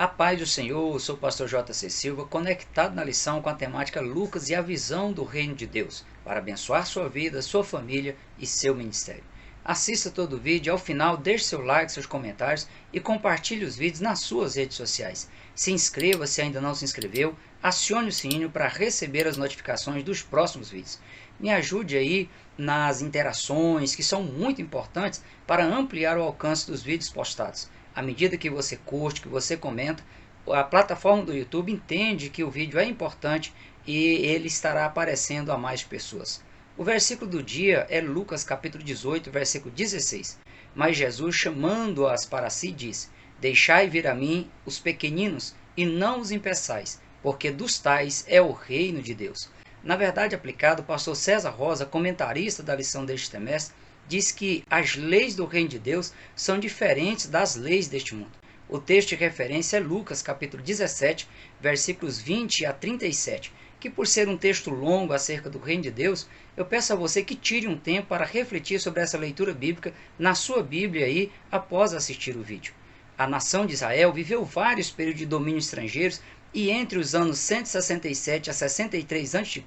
A paz do Senhor, eu sou o pastor J.C. Silva, conectado na lição com a temática Lucas e a visão do reino de Deus, para abençoar sua vida, sua família e seu ministério. Assista todo o vídeo, ao final deixe seu like, seus comentários e compartilhe os vídeos nas suas redes sociais. Se inscreva se ainda não se inscreveu, acione o sininho para receber as notificações dos próximos vídeos. Me ajude aí nas interações, que são muito importantes para ampliar o alcance dos vídeos postados. À medida que você curte, que você comenta, a plataforma do YouTube entende que o vídeo é importante e ele estará aparecendo a mais pessoas. O versículo do dia é Lucas capítulo 18, versículo 16. Mas Jesus, chamando-as para si, disse: Deixai vir a mim os pequeninos e não os impeçais, porque dos tais é o reino de Deus. Na verdade aplicado, o pastor César Rosa, comentarista da lição deste semestre, diz que as leis do reino de Deus são diferentes das leis deste mundo. O texto de referência é Lucas capítulo 17, versículos 20 a 37, que por ser um texto longo acerca do reino de Deus, eu peço a você que tire um tempo para refletir sobre essa leitura bíblica na sua Bíblia aí após assistir o vídeo. A nação de Israel viveu vários períodos de domínio estrangeiros e entre os anos 167 a 63 a.C.,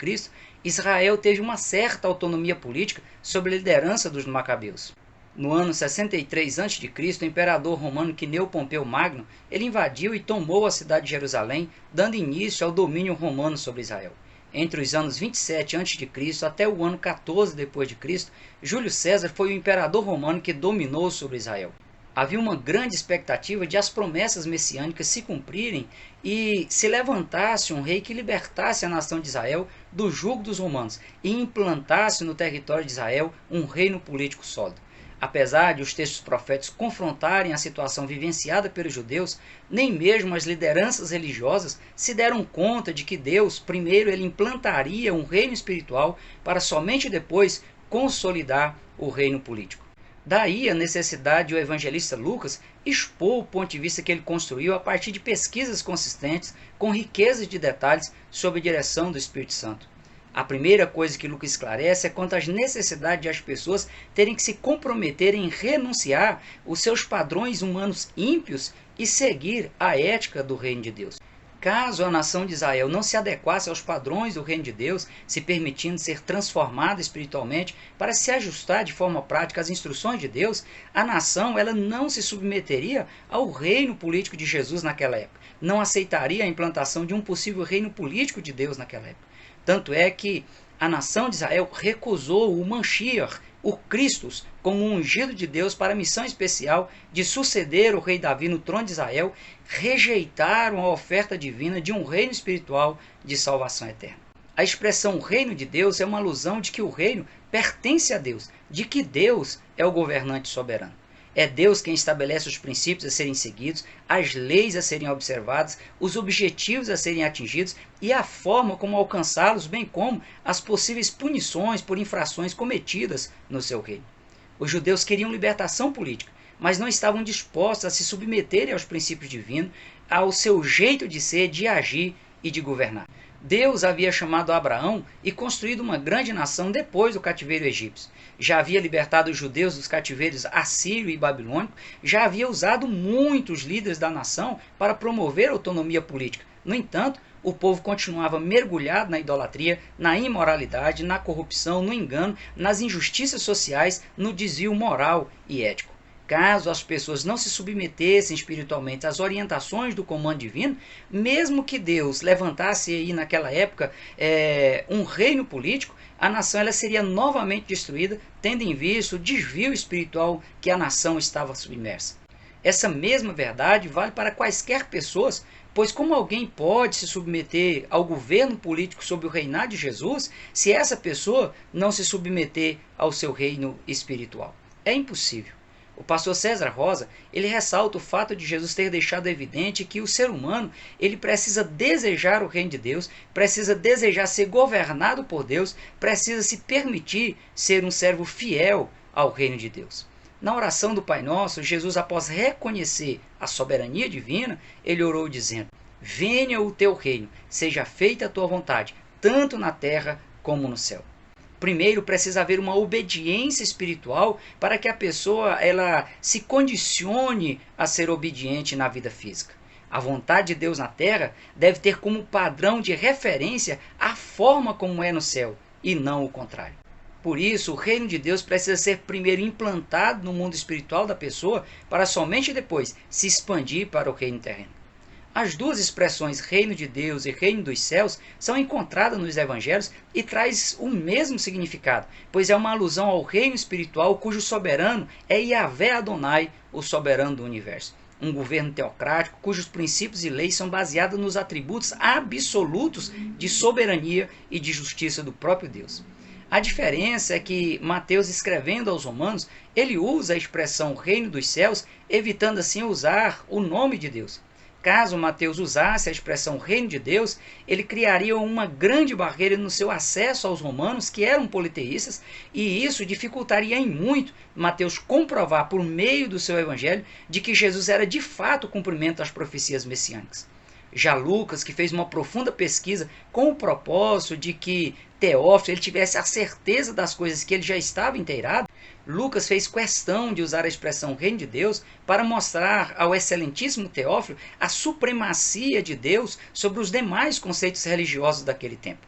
Israel teve uma certa autonomia política sob a liderança dos Macabeus. No ano 63 a.C., o imperador romano Quineu Pompeu Magno ele invadiu e tomou a cidade de Jerusalém, dando início ao domínio romano sobre Israel. Entre os anos 27 a.C. até o ano 14 d.C., Júlio César foi o imperador romano que dominou sobre Israel. Havia uma grande expectativa de as promessas messiânicas se cumprirem e se levantasse um rei que libertasse a nação de Israel do jugo dos romanos e implantasse no território de Israel um reino político sólido. Apesar de os textos proféticos confrontarem a situação vivenciada pelos judeus, nem mesmo as lideranças religiosas se deram conta de que Deus, primeiro, ele implantaria um reino espiritual para somente depois consolidar o reino político. Daí a necessidade de o evangelista Lucas expor o ponto de vista que ele construiu a partir de pesquisas consistentes, com riqueza de detalhes sob a direção do Espírito Santo. A primeira coisa que Lucas esclarece é quanto às necessidades de as pessoas terem que se comprometer em renunciar os seus padrões humanos ímpios e seguir a ética do reino de Deus. Caso a nação de Israel não se adequasse aos padrões do reino de Deus, se permitindo ser transformada espiritualmente para se ajustar de forma prática às instruções de Deus, a nação ela não se submeteria ao reino político de Jesus naquela época, não aceitaria a implantação de um possível reino político de Deus naquela época. Tanto é que a nação de Israel recusou o Mashiach, o Christus, como um ungido de Deus para a missão especial de suceder o rei Davi no trono de Israel, rejeitaram a oferta divina de um reino espiritual de salvação eterna. A expressão reino de Deus é uma alusão de que o reino pertence a Deus, de que Deus é o governante soberano. É Deus quem estabelece os princípios a serem seguidos, as leis a serem observadas, os objetivos a serem atingidos e a forma como alcançá-los, bem como as possíveis punições por infrações cometidas no seu reino. Os judeus queriam libertação política, mas não estavam dispostos a se submeterem aos princípios divinos, ao seu jeito de ser, de agir e de governar. Deus havia chamado Abraão e construído uma grande nação depois do cativeiro egípcio. Já havia libertado os judeus dos cativeiros assírio e babilônico, já havia usado muitos líderes da nação para promover a autonomia política. No entanto, o povo continuava mergulhado na idolatria, na imoralidade, na corrupção, no engano, nas injustiças sociais, no desvio moral e ético. Caso as pessoas não se submetessem espiritualmente às orientações do comando divino, mesmo que Deus levantasse aí naquela época um reino político, a nação ela seria novamente destruída, tendo em vista o desvio espiritual que a nação estava submersa. Essa mesma verdade vale para quaisquer pessoas, pois como alguém pode se submeter ao governo político sob o reinado de Jesus, se essa pessoa não se submeter ao seu reino espiritual? É impossível. O pastor César Rosa, ele ressalta o fato de Jesus ter deixado evidente que o ser humano, ele precisa desejar o reino de Deus, precisa desejar ser governado por Deus, precisa se permitir ser um servo fiel ao reino de Deus. Na oração do Pai Nosso, Jesus, após reconhecer a soberania divina, ele orou dizendo: Venha o teu reino, seja feita a tua vontade, tanto na terra como no céu. Primeiro, precisa haver uma obediência espiritual para que a pessoa ela se condicione a ser obediente na vida física. A vontade de Deus na terra deve ter como padrão de referência a forma como é no céu, e não o contrário. Por isso, o reino de Deus precisa ser primeiro implantado no mundo espiritual da pessoa, para somente depois se expandir para o reino terreno. As duas expressões reino de Deus e reino dos céus são encontradas nos evangelhos e traz o mesmo significado, pois é uma alusão ao reino espiritual cujo soberano é Yahvé Adonai, o soberano do universo. Um governo teocrático cujos princípios e leis são baseados nos atributos absolutos de soberania e de justiça do próprio Deus. A diferença é que Mateus, escrevendo aos romanos, ele usa a expressão reino dos céus, evitando assim usar o nome de Deus. Caso Mateus usasse a expressão reino de Deus, ele criaria uma grande barreira no seu acesso aos romanos, que eram politeístas, e isso dificultaria em muito Mateus comprovar, por meio do seu evangelho, de que Jesus era de fato o cumprimento das profecias messiânicas. Já Lucas, que fez uma profunda pesquisa com o propósito de que Teófilo ele tivesse a certeza das coisas que ele já estava inteirado, Lucas fez questão de usar a expressão reino de Deus para mostrar ao excelentíssimo Teófilo a supremacia de Deus sobre os demais conceitos religiosos daquele tempo.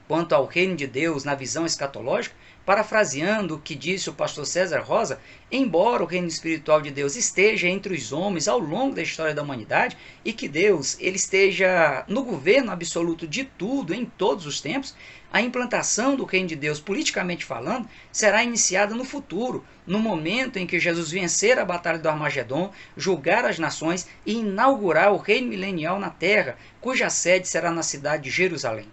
Quanto ao reino de Deus na visão escatológica, parafraseando o que disse o pastor César Rosa, embora o reino espiritual de Deus esteja entre os homens ao longo da história da humanidade e que Deus ele esteja no governo absoluto de tudo em todos os tempos, a implantação do reino de Deus, politicamente falando, será iniciada no futuro, no momento em que Jesus vencer a batalha do Armagedon, julgar as nações e inaugurar o reino milenial na terra, cuja sede será na cidade de Jerusalém.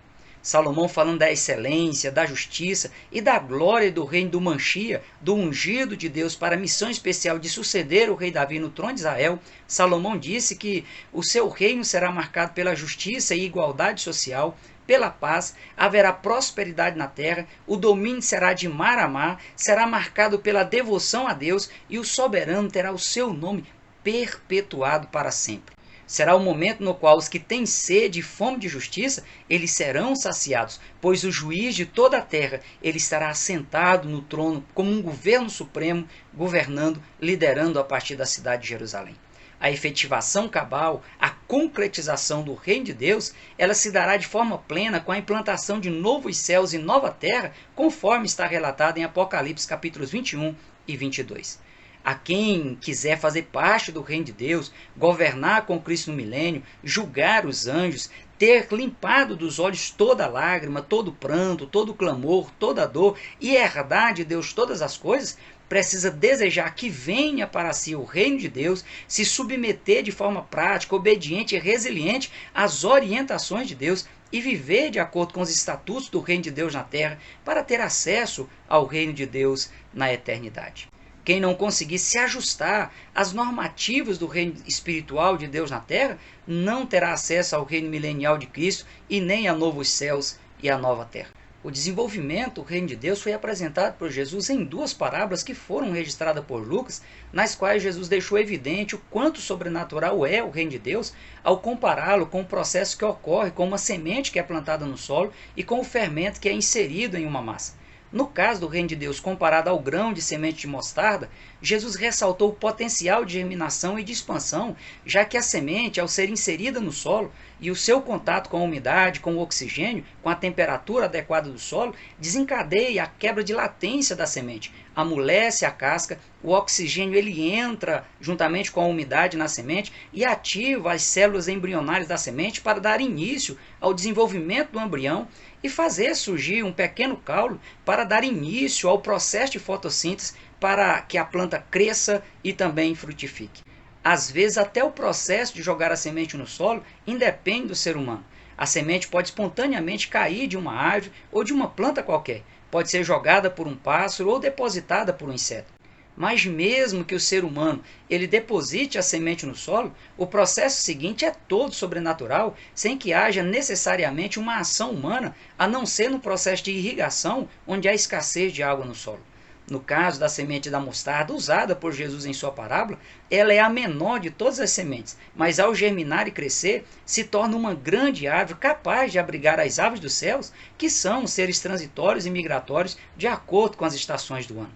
Salomão, falando da excelência, da justiça e da glória do reino do Manchia, do ungido de Deus para a missão especial de suceder o rei Davi no trono de Israel, Salomão disse que o seu reino será marcado pela justiça e igualdade social, pela paz, haverá prosperidade na terra, o domínio será de mar a mar, será marcado pela devoção a Deus e o soberano terá o seu nome perpetuado para sempre. Será o momento no qual os que têm sede e fome de justiça, eles serão saciados, pois o juiz de toda a terra, ele estará assentado no trono como um governo supremo, governando, liderando a partir da cidade de Jerusalém. A efetivação cabal, a concretização do reino de Deus, ela se dará de forma plena com a implantação de novos céus e nova terra, conforme está relatado em Apocalipse capítulos 21 e 22. A quem quiser fazer parte do reino de Deus, governar com Cristo no milênio, julgar os anjos, ter limpado dos olhos toda lágrima, todo pranto, todo clamor, toda dor e herdar de Deus todas as coisas, precisa desejar que venha para si o reino de Deus, se submeter de forma prática, obediente e resiliente às orientações de Deus e viver de acordo com os estatutos do reino de Deus na terra para ter acesso ao reino de Deus na eternidade. Quem não conseguir se ajustar às normativas do reino espiritual de Deus na terra, não terá acesso ao reino milenial de Cristo e nem a novos céus e a nova terra. O desenvolvimento do reino de Deus foi apresentado por Jesus em duas parábolas que foram registradas por Lucas, nas quais Jesus deixou evidente o quanto sobrenatural é o reino de Deus ao compará-lo com o processo que ocorre com uma semente que é plantada no solo e com o fermento que é inserido em uma massa. No caso do reino de Deus comparado ao grão de semente de mostarda, Jesus ressaltou o potencial de germinação e de expansão, já que a semente, ao ser inserida no solo, e o seu contato com a umidade, com o oxigênio, com a temperatura adequada do solo, desencadeia a quebra de latência da semente, amolece a casca, o oxigênio ele entra juntamente com a umidade na semente e ativa as células embrionárias da semente para dar início ao desenvolvimento do embrião e fazer surgir um pequeno caule para dar início ao processo de fotossíntese para que a planta cresça e também frutifique. Às vezes até o processo de jogar a semente no solo independe do ser humano. A semente pode espontaneamente cair de uma árvore ou de uma planta qualquer, pode ser jogada por um pássaro ou depositada por um inseto. Mas mesmo que o ser humano ele deposite a semente no solo, o processo seguinte é todo sobrenatural, sem que haja necessariamente uma ação humana, a não ser no processo de irrigação, onde há escassez de água no solo. No caso da semente da mostarda usada por Jesus em sua parábola, ela é a menor de todas as sementes, mas ao germinar e crescer, se torna uma grande árvore capaz de abrigar as aves dos céus, que são seres transitórios e migratórios de acordo com as estações do ano.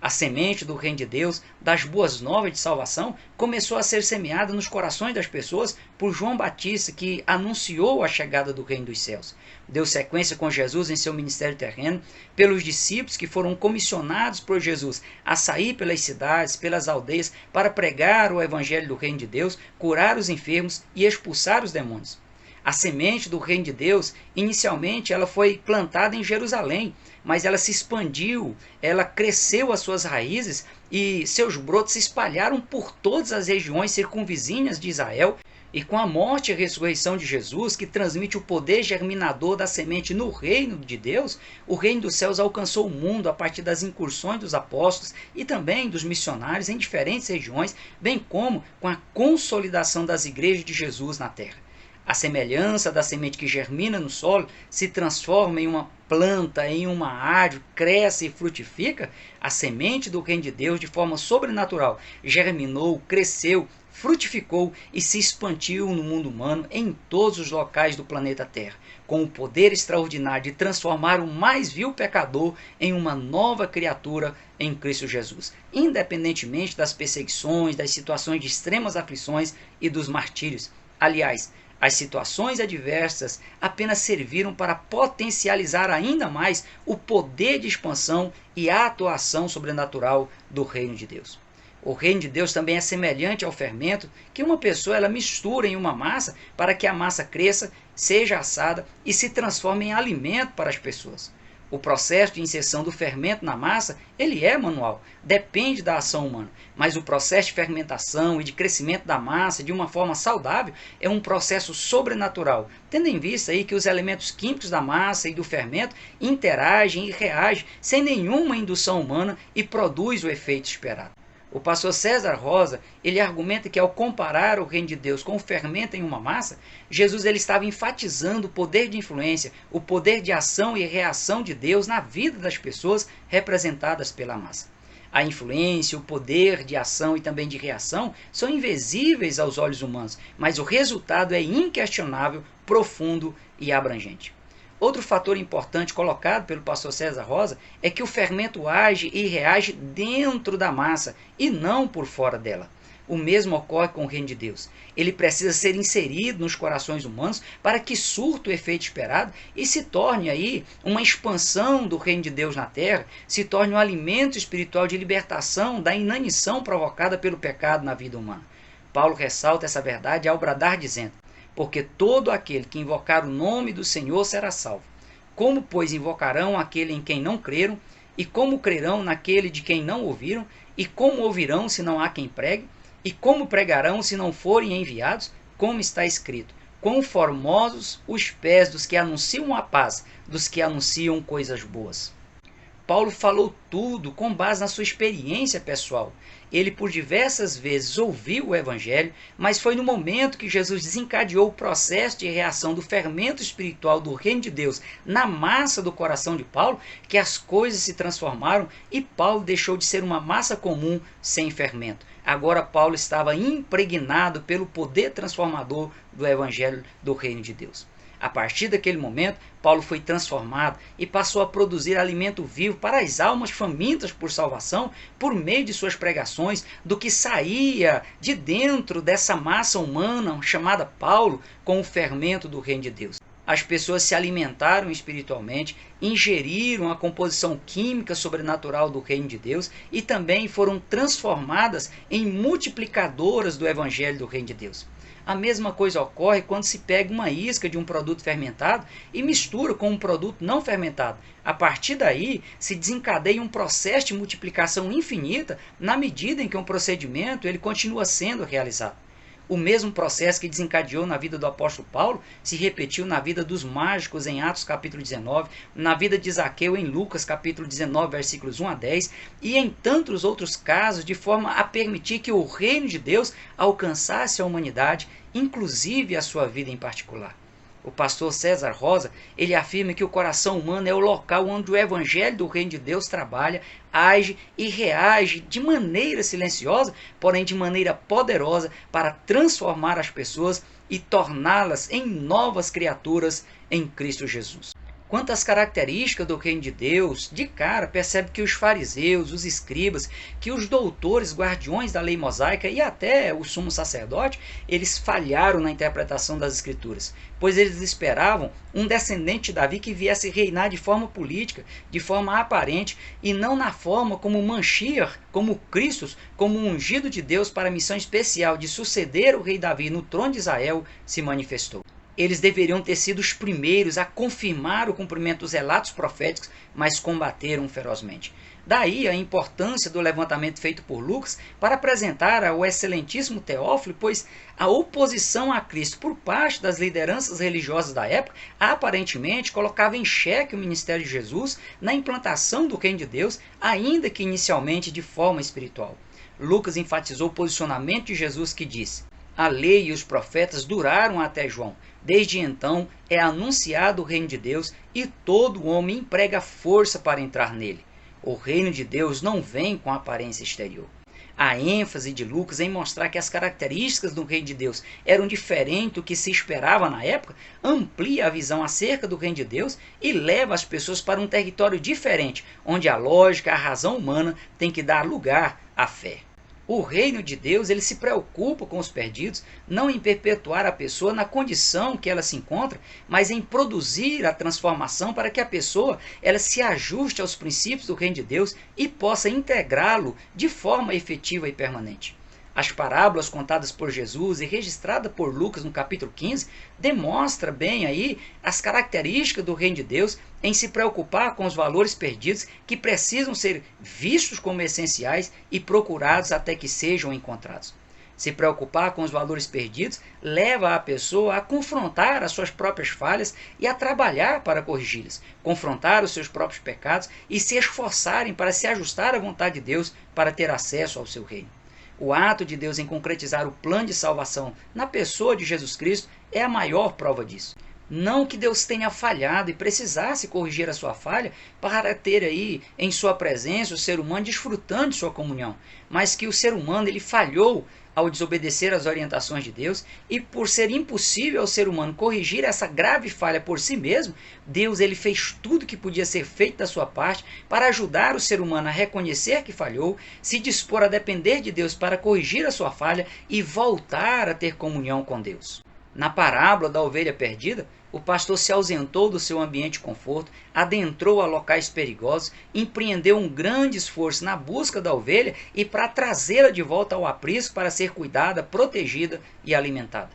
A semente do reino de Deus, das boas novas de salvação, começou a ser semeada nos corações das pessoas por João Batista, que anunciou a chegada do reino dos céus. Deu sequência com Jesus em seu ministério terreno, pelos discípulos que foram comissionados por Jesus a sair pelas cidades, pelas aldeias, para pregar o evangelho do reino de Deus, curar os enfermos e expulsar os demônios. A semente do reino de Deus, inicialmente ela foi plantada em Jerusalém, mas ela se expandiu, ela cresceu as suas raízes e seus brotos se espalharam por todas as regiões circunvizinhas de Israel. E com a morte e a ressurreição de Jesus, que transmite o poder germinador da semente no reino de Deus, o reino dos céus alcançou o mundo a partir das incursões dos apóstolos e também dos missionários em diferentes regiões, bem como com a consolidação das igrejas de Jesus na terra. A semelhança da semente que germina no solo se transforma em uma planta, em uma árvore, cresce e frutifica. A semente do reino de Deus, de forma sobrenatural, germinou, cresceu, frutificou e se expandiu no mundo humano em todos os locais do planeta Terra, com o poder extraordinário de transformar o mais vil pecador em uma nova criatura em Cristo Jesus, independentemente das perseguições, das situações de extremas aflições e dos martírios. Aliás, as situações adversas apenas serviram para potencializar ainda mais o poder de expansão e a atuação sobrenatural do reino de Deus. O reino de Deus também é semelhante ao fermento que uma pessoa ela mistura em uma massa para que a massa cresça, seja assada e se transforme em alimento para as pessoas. O processo de inserção do fermento na massa, ele é manual, depende da ação humana, mas o processo de fermentação e de crescimento da massa de uma forma saudável é um processo sobrenatural, tendo em vista aí que os elementos químicos da massa e do fermento interagem e reagem sem nenhuma indução humana e produz o efeito esperado. O pastor César Rosa, ele argumenta que ao comparar o reino de Deus com o fermento em uma massa, Jesus ele estava enfatizando o poder de influência, o poder de ação e reação de Deus na vida das pessoas representadas pela massa. A influência, o poder de ação e também de reação são invisíveis aos olhos humanos, mas o resultado é inquestionável, profundo e abrangente. Outro fator importante colocado pelo pastor César Rosa é que o fermento age e reage dentro da massa e não por fora dela. O mesmo ocorre com o reino de Deus. Ele precisa ser inserido nos corações humanos para que surta o efeito esperado e se torne aí uma expansão do reino de Deus na terra, se torne um alimento espiritual de libertação da inanição provocada pelo pecado na vida humana. Paulo ressalta essa verdade ao bradar dizendo: porque todo aquele que invocar o nome do Senhor será salvo. Como, pois, invocarão aquele em quem não creram? E como crerão naquele de quem não ouviram? E como ouvirão se não há quem pregue? E como pregarão se não forem enviados? Como está escrito: quão formosos os pés dos que anunciam a paz, dos que anunciam coisas boas. Paulo falou tudo com base na sua experiência pessoal. Ele por diversas vezes ouviu o evangelho, mas foi no momento que Jesus desencadeou o processo de reação do fermento espiritual do reino de Deus na massa do coração de Paulo que as coisas se transformaram e Paulo deixou de ser uma massa comum sem fermento. Agora Paulo estava impregnado pelo poder transformador do evangelho do reino de Deus. A partir daquele momento, Paulo foi transformado e passou a produzir alimento vivo para as almas famintas por salvação por meio de suas pregações, do que saía de dentro dessa massa humana chamada Paulo com o fermento do reino de Deus. As pessoas se alimentaram espiritualmente, ingeriram a composição química sobrenatural do reino de Deus e também foram transformadas em multiplicadoras do evangelho do reino de Deus. A mesma coisa ocorre quando se pega uma isca de um produto fermentado e mistura com um produto não fermentado. A partir daí, se desencadeia um processo de multiplicação infinita na medida em que um procedimento ele continua sendo realizado. O mesmo processo que desencadeou na vida do apóstolo Paulo se repetiu na vida dos mágicos em Atos capítulo 19, na vida de Zaqueu em Lucas capítulo 19, versículos 1 a 10, e em tantos outros casos, de forma a permitir que o reino de Deus alcançasse a humanidade, inclusive a sua vida em particular. O pastor César Rosa, ele afirma que o coração humano é o local onde o evangelho do reino de Deus trabalha, age e reage de maneira silenciosa, porém de maneira poderosa para transformar as pessoas e torná-las em novas criaturas em Cristo Jesus. Quanto às características do reino de Deus, de cara percebe que os fariseus, os escribas, que os doutores, guardiões da lei mosaica e até o sumo sacerdote, eles falharam na interpretação das escrituras, pois eles esperavam um descendente de Davi que viesse reinar de forma política, de forma aparente, e não na forma como Mashiach, como Cristo, como um ungido de Deus para a missão especial de suceder o rei Davi no trono de Israel, se manifestou. Eles deveriam ter sido os primeiros a confirmar o cumprimento dos relatos proféticos, mas combateram ferozmente. Daí a importância do levantamento feito por Lucas para apresentar ao excelentíssimo Teófilo, pois a oposição a Cristo por parte das lideranças religiosas da época aparentemente colocava em xeque o ministério de Jesus na implantação do reino de Deus, ainda que inicialmente de forma espiritual. Lucas enfatizou o posicionamento de Jesus que disse: a lei e os profetas duraram até João. Desde então é anunciado o reino de Deus e todo homem emprega força para entrar nele. O reino de Deus não vem com aparência exterior. A ênfase de Lucas em mostrar que as características do reino de Deus eram diferentes do que se esperava na época, amplia a visão acerca do reino de Deus e leva as pessoas para um território diferente, onde a lógica, a razão humana tem que dar lugar à fé. O reino de Deus, ele se preocupa com os perdidos, não em perpetuar a pessoa na condição que ela se encontra, mas em produzir a transformação para que a pessoa ela se ajuste aos princípios do reino de Deus e possa integrá-lo de forma efetiva e permanente. As parábolas contadas por Jesus e registradas por Lucas no capítulo 15 demonstra bem aí as características do reino de Deus em se preocupar com os valores perdidos que precisam ser vistos como essenciais e procurados até que sejam encontrados. Se preocupar com os valores perdidos leva a pessoa a confrontar as suas próprias falhas e a trabalhar para corrigi-las, confrontar os seus próprios pecados e se esforçarem para se ajustar à vontade de Deus para ter acesso ao seu reino. O ato de Deus em concretizar o plano de salvação na pessoa de Jesus Cristo é a maior prova disso. Não que Deus tenha falhado e precisasse corrigir a sua falha para ter aí em sua presença o ser humano desfrutando de sua comunhão, mas que o ser humano ele falhou ao desobedecer às orientações de Deus e por ser impossível ao ser humano corrigir essa grave falha por si mesmo, Deus ele fez tudo que podia ser feito da sua parte para ajudar o ser humano a reconhecer que falhou, se dispor a depender de Deus para corrigir a sua falha e voltar a ter comunhão com Deus. Na parábola da ovelha perdida, o pastor se ausentou do seu ambiente de conforto, adentrou a locais perigosos, empreendeu um grande esforço na busca da ovelha e para trazê-la de volta ao aprisco para ser cuidada, protegida e alimentada.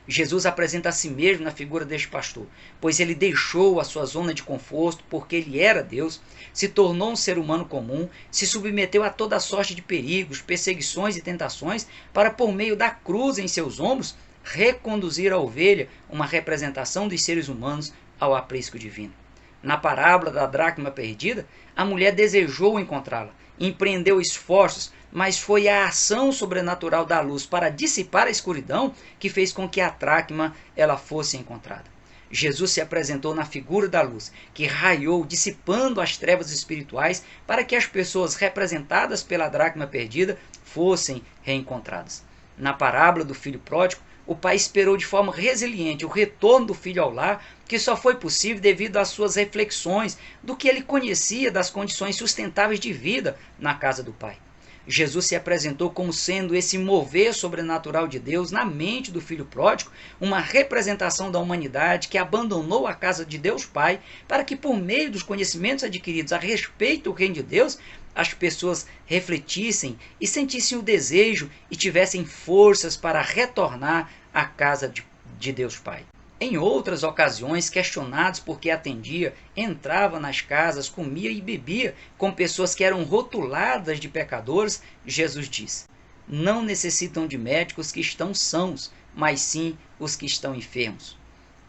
Jesus apresenta a si mesmo na figura deste pastor, pois ele deixou a sua zona de conforto porque ele era Deus, se tornou um ser humano comum, se submeteu a toda sorte de perigos, perseguições e tentações para, por meio da cruz em seus ombros, reconduzir a ovelha, uma representação dos seres humanos, ao aprisco divino. Na parábola da dracma perdida, a mulher desejou encontrá-la, empreendeu esforços, mas foi a ação sobrenatural da luz para dissipar a escuridão que fez com que a dracma ela fosse encontrada. Jesus se apresentou na figura da luz, que raiou, dissipando as trevas espirituais para que as pessoas representadas pela dracma perdida fossem reencontradas. Na parábola do filho pródigo, o pai esperou de forma resiliente o retorno do filho ao lar, que só foi possível devido às suas reflexões do que ele conhecia das condições sustentáveis de vida na casa do pai. Jesus se apresentou como sendo esse mover sobrenatural de Deus na mente do filho pródigo, uma representação da humanidade que abandonou a casa de Deus Pai, para que por meio dos conhecimentos adquiridos a respeito do reino de Deus, as pessoas refletissem e sentissem o desejo e tivessem forças para retornar à casa de Deus Pai. Em outras ocasiões, questionados por que atendia, entrava nas casas, comia e bebia com pessoas que eram rotuladas de pecadores, Jesus diz: não necessitam de médicos que estão sãos, mas sim os que estão enfermos.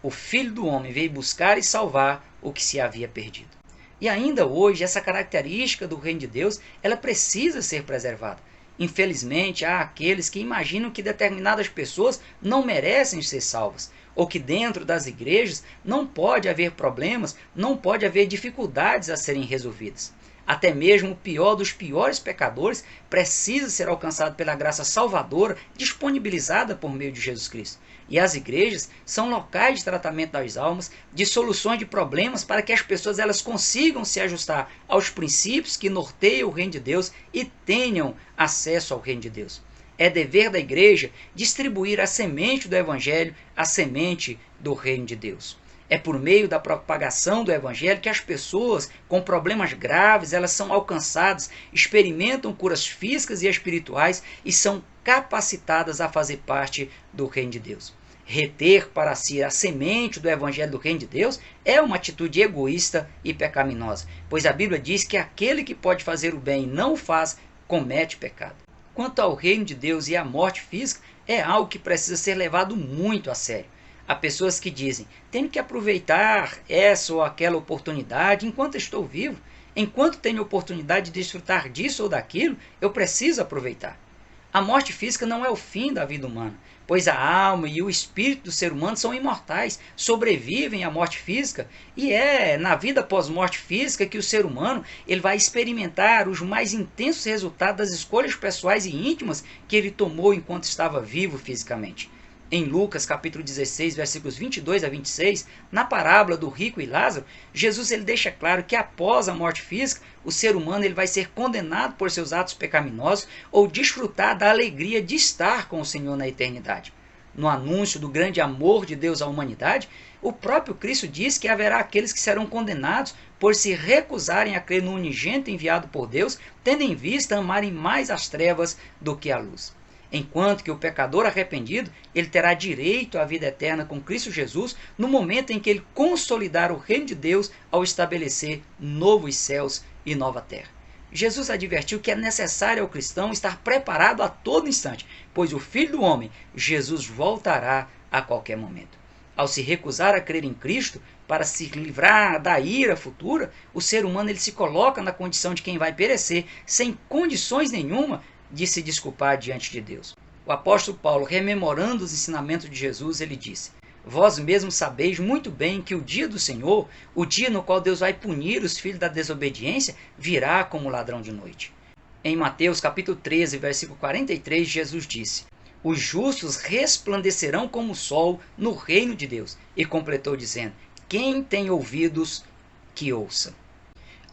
O Filho do Homem veio buscar e salvar o que se havia perdido. E ainda hoje, essa característica do reino de Deus, ela precisa ser preservada. Infelizmente, há aqueles que imaginam que determinadas pessoas não merecem ser salvas, ou que dentro das igrejas não pode haver problemas, não pode haver dificuldades a serem resolvidas. Até mesmo o pior dos piores pecadores precisa ser alcançado pela graça salvadora disponibilizada por meio de Jesus Cristo. E as igrejas são locais de tratamento das almas, de soluções de problemas para que as pessoas elas consigam se ajustar aos princípios que norteiam o reino de Deus e tenham acesso ao reino de Deus. É dever da igreja distribuir a semente do evangelho, a semente do reino de Deus. É por meio da propagação do evangelho que as pessoas com problemas graves, elas são alcançadas, experimentam curas físicas e espirituais e são capacitadas a fazer parte do reino de Deus. Reter para si a semente do evangelho do reino de Deus é uma atitude egoísta e pecaminosa, pois a Bíblia diz que aquele que pode fazer o bem e não o faz, comete pecado. Quanto ao reino de Deus e à morte física, é algo que precisa ser levado muito a sério. Há pessoas que dizem, tenho que aproveitar essa ou aquela oportunidade enquanto estou vivo. Enquanto tenho oportunidade de desfrutar disso ou daquilo, eu preciso aproveitar. A morte física não é o fim da vida humana, pois a alma e o espírito do ser humano são imortais, sobrevivem à morte física, e é na vida pós-morte física que o ser humano ele vai experimentar os mais intensos resultados das escolhas pessoais e íntimas que ele tomou enquanto estava vivo fisicamente. Em Lucas capítulo 16, versículos 22 a 26, na parábola do rico e Lázaro, Jesus ele deixa claro que após a morte física, o ser humano ele vai ser condenado por seus atos pecaminosos ou desfrutar da alegria de estar com o Senhor na eternidade. No anúncio do grande amor de Deus à humanidade, o próprio Cristo diz que haverá aqueles que serão condenados por se recusarem a crer no unigênito enviado por Deus, tendo em vista amarem mais as trevas do que a luz. Enquanto que o pecador arrependido, ele terá direito à vida eterna com Cristo Jesus no momento em que ele consolidar o reino de Deus ao estabelecer novos céus e nova terra. Jesus advertiu que é necessário ao cristão estar preparado a todo instante, pois o Filho do Homem, Jesus, voltará a qualquer momento. Ao se recusar a crer em Cristo, para se livrar da ira futura, o ser humano ele se coloca na condição de quem vai perecer, sem condições nenhuma de se desculpar diante de Deus. O apóstolo Paulo, rememorando os ensinamentos de Jesus, ele disse, vós mesmos sabeis muito bem que o dia do Senhor, o dia no qual Deus vai punir os filhos da desobediência, virá como ladrão de noite. Em Mateus capítulo 13, versículo 43, Jesus disse, os justos resplandecerão como o sol no reino de Deus. E completou dizendo, quem tem ouvidos, que ouça.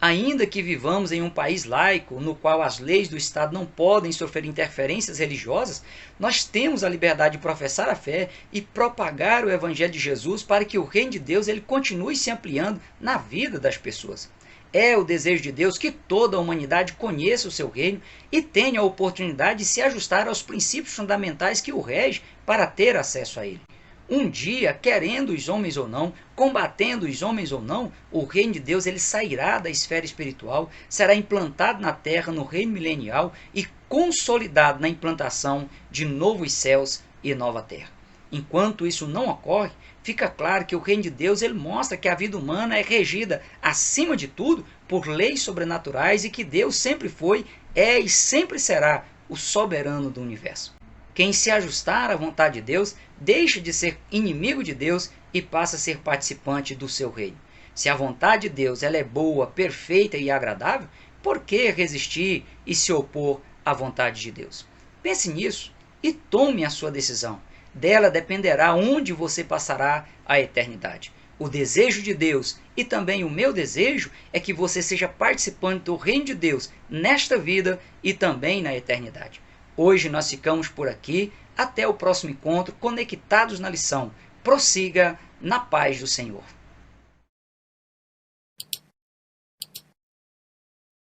Ainda que vivamos em um país laico, no qual as leis do Estado não podem sofrer interferências religiosas, nós temos a liberdade de professar a fé e propagar o Evangelho de Jesus para que o reino de Deus ele continue se ampliando na vida das pessoas. É o desejo de Deus que toda a humanidade conheça o seu reino e tenha a oportunidade de se ajustar aos princípios fundamentais que o regem para ter acesso a ele. Um dia, querendo os homens ou não, combatendo os homens ou não, o reino de Deus ele sairá da esfera espiritual, será implantado na terra no reino milenial e consolidado na implantação de novos céus e nova terra. Enquanto isso não ocorre, fica claro que o reino de Deus ele mostra que a vida humana é regida, acima de tudo, por leis sobrenaturais e que Deus sempre foi, é e sempre será o soberano do universo. Quem se ajustar à vontade de Deus, deixa de ser inimigo de Deus e passa a ser participante do seu reino. Se a vontade de Deus ela é boa, perfeita e agradável, por que resistir e se opor à vontade de Deus? Pense nisso e tome a sua decisão. Dela dependerá onde você passará a eternidade. O desejo de Deus e também o meu desejo é que você seja participante do reino de Deus nesta vida e também na eternidade. Hoje nós ficamos por aqui. Até o próximo encontro, conectados na lição. Prossiga na paz do Senhor.